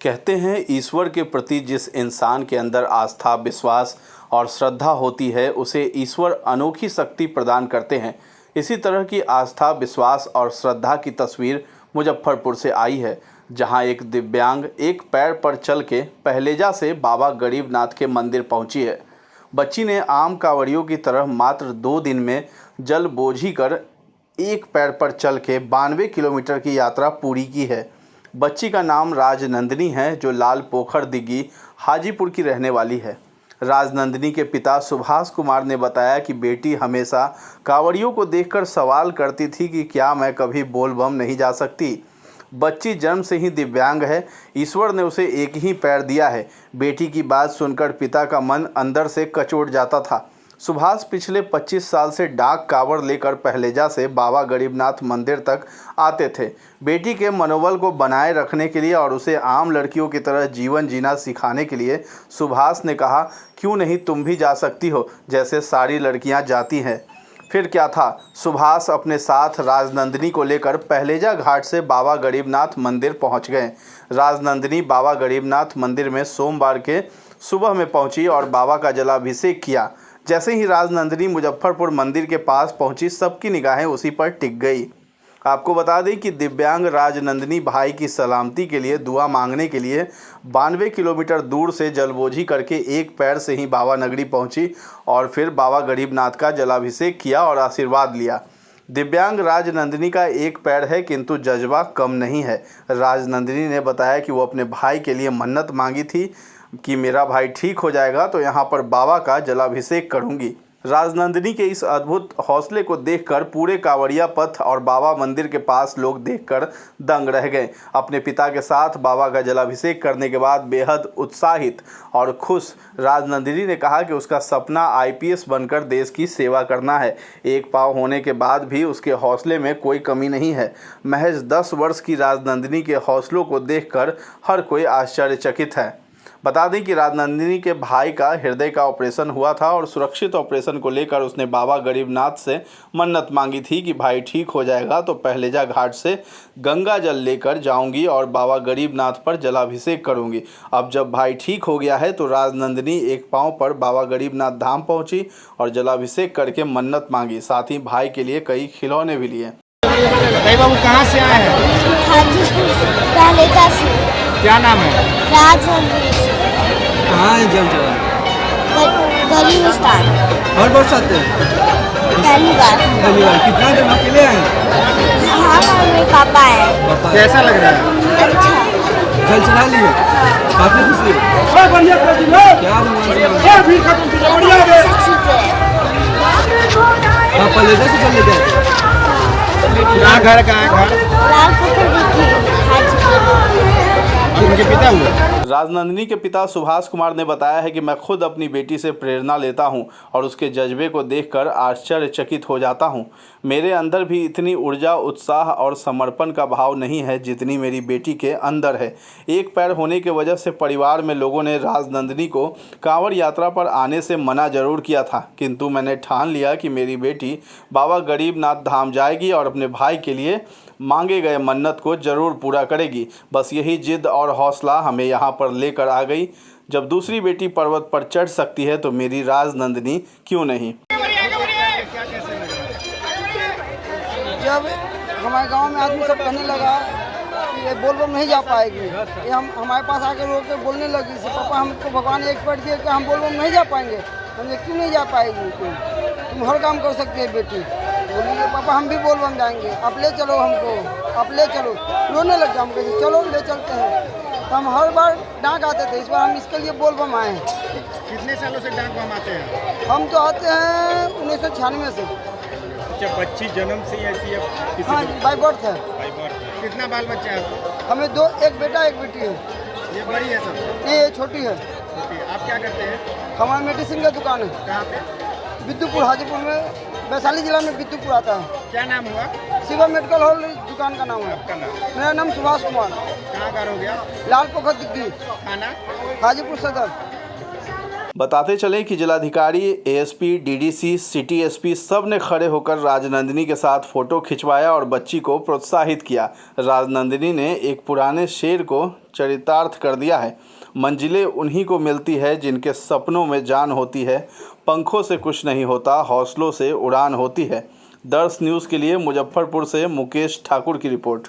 कहते हैं ईश्वर के प्रति जिस इंसान के अंदर आस्था, विश्वास और श्रद्धा होती है उसे ईश्वर अनोखी शक्ति प्रदान करते हैं। इसी तरह की आस्था, विश्वास और श्रद्धा की तस्वीर मुजफ्फरपुर से आई है, जहां एक दिव्यांग एक पैर पर चल के पहलेजा से बाबा गरीबनाथ के मंदिर पहुंची है। बच्ची ने आम कांवड़ियों की तरह मात्र 2 दिन में जल बोझी कर एक पैर पर चल के 92 किलोमीटर की यात्रा पूरी की है। बच्ची का नाम राजनंदिनी है, जो लाल पोखर दिघी हाजीपुर की रहने वाली है। राजनंदिनी के पिता सुभाष कुमार ने बताया कि बेटी हमेशा कांवड़ियों को देखकर सवाल करती थी कि क्या मैं कभी बोलबम नहीं जा सकती। बच्ची जन्म से ही दिव्यांग है, ईश्वर ने उसे एक ही पैर दिया है। बेटी की बात सुनकर पिता का मन अंदर से कचोट जाता था। सुभाष पिछले 25 साल से डाक कावड़ लेकर पहलेजा से बाबा गरीबनाथ मंदिर तक आते थे। बेटी के मनोबल को बनाए रखने के लिए और उसे आम लड़कियों की तरह जीवन जीना सिखाने के लिए सुभाष ने कहा, क्यों नहीं तुम भी जा सकती हो जैसे सारी लड़कियां जाती हैं। फिर क्या था, सुभाष अपने साथ राजनंदिनी को लेकर पहलेजा घाट से बाबा गरीबनाथ मंदिर पहुंच गए। राजनंदिनी बाबा गरीबनाथ मंदिर में सोमवार के सुबह में पहुंची और बाबा का जलाभिषेक किया। जैसे ही राजनंदिनी मुजफ्फरपुर मंदिर के पास पहुंची, सबकी निगाहें उसी पर टिक गई। आपको बता दें कि दिव्यांग राजनंदिनी भाई की सलामती के लिए दुआ मांगने के लिए 92 किलोमीटर दूर से जलबोझी करके एक पैर से ही बाबा नगरी पहुंची और फिर बाबा गरीबनाथ का जलाभिषेक किया और आशीर्वाद लिया। दिव्यांग राजनंदिनी का एक पैर है, किंतु जज्बा कम नहीं है। राजनंदिनी ने बताया कि वो अपने भाई के लिए मन्नत मांगी थी कि मेरा भाई ठीक हो जाएगा तो यहाँ पर बाबा का जलाभिषेक करूँगी। राजनंदिनी के इस अद्भुत हौसले को देखकर पूरे कांवड़िया पथ और बाबा मंदिर के पास लोग देखकर दंग रह गए। अपने पिता के साथ बाबा का जलाभिषेक करने के बाद बेहद उत्साहित और खुश राजनंदिनी ने कहा कि उसका सपना आईपीएस बनकर देश की सेवा करना है। एक पाँव होने के बाद भी उसके हौसले में कोई कमी नहीं है। महज 10 वर्ष की राजनंदिनी के हौसलों को देखकर हर कोई आश्चर्यचकित है। बता दें कि राजनंदिनी के भाई का हृदय का ऑपरेशन हुआ था और सुरक्षित ऑपरेशन को लेकर उसने बाबा गरीबनाथ से मन्नत मांगी थी कि भाई ठीक हो जाएगा तो पहलेजा घाट से गंगा जल लेकर जाऊंगी और बाबा गरीबनाथ पर जलाभिषेक करूंगी। अब जब भाई ठीक हो गया है तो राजनंदिनी एक पांव पर बाबा गरीबनाथ धाम पहुंची और जलाभिषेक करके मन्नत मांगी। साथ ही भाई के लिए कई खिलौने भी लिए। बाबू कहाँ से आए हैं? पहलेजा से। क्या नाम है? राजनंदिनी। कहाँ है जल चढ़ा? गरीबस्तान। हर वर्ष आते हैं? पहली बार। कितना दिन अकेले आए? हाँ, मेरे पापा है। कैसा लग रहा है? अच्छा। जल चढ़ा लिए? काफी खुशी है। क्या पहलेजा से चल लेते हैं? कहाँ घर है? लाल पोखर दिघी हाजीपुर। उनके पिता हुए? राजनंदिनी के पिता सुभाष कुमार ने बताया है कि मैं खुद अपनी बेटी से प्रेरणा लेता हूं और उसके जज्बे को देखकर आश्चर्यचकित हो जाता हूं। मेरे अंदर भी इतनी ऊर्जा, उत्साह और समर्पण का भाव नहीं है जितनी मेरी बेटी के अंदर है। एक पैर होने की वजह से परिवार में लोगों ने राजनंदिनी को कांवड़ यात्रा पर आने से मना जरूर किया था, किंतु मैंने ठान लिया कि मेरी बेटी बाबा गरीबनाथ धाम जाएगी और अपने भाई के लिए मांगे गए मन्नत को जरूर पूरा करेगी। बस यही जिद और हौसला हमें यहाँ पर लेकर आ गई। जब दूसरी बेटी पर्वत पर चढ़ सकती है तो मेरी राजनंदिनी क्यों नहीं। जब हमारे गांव में आदमी सब कहने लगा कि ये बोलबम नहीं जा पाएगी, ये हमारे पास आकर रो के बोलने लगी कि पापा हमको भगवान एक पैर दिए कि हम बोलबम नहीं जा पाएंगे। हमने क्यों नहीं जा पाएगी, तुम हर काम कर सकती है बेटी। बोली पापा हम भी बोलबम जाएंगे, आप ले चलो हमको, आप ले चलो। रोने लग गया। हम कहते चलो ले चलते हैं। तो हम हर बार डाक आते थे, इस बार हम इसके लिए बोलबम आए हैं। कितने सालों से डाक बम आते हैं? हम तो आते हैं 1996 से। अच्छा, बच्ची जन्म से ही ऐसी है? हाँ, बाई बर्थ है। कितना बाल बच्चा है आपको? हमें 2, एक बेटा एक बेटी है। ये बड़ी है सब? नहीं, ये छोटी है। आप क्या करते हैं? हमारा मेडिसिन का दुकान है। कहाँ पे? बिद्दुपुर, हाजीपुर में, वैशाली जिला में बिद्दुपुर आता है। क्या नाम हुआ? शिवा मेडिकल हॉल दुकान का नाम है। आपका नाम? मेरा नाम सुभाष कुमार। कहाँ घर हो गया? लाल पोखर दिघी, थाना? हाजीपुर सदर। बताते चलें कि जिलाधिकारी, एएसपी, डीडीसी, सिटी एसपी सब ने खड़े होकर राजनंदिनी के साथ फोटो खिंचवाया और बच्ची को प्रोत्साहित किया। राजनंदिनी ने एक पुराने शेर को चरितार्थ कर दिया है। मंजिलें उन्हीं को मिलती है जिनके सपनों में जान होती है। पंखों से कुछ नहीं होता, हौसलों से उड़ान होती है। दर्श न्यूज़ के लिए मुजफ्फरपुर से मुकेश ठाकुर की रिपोर्ट।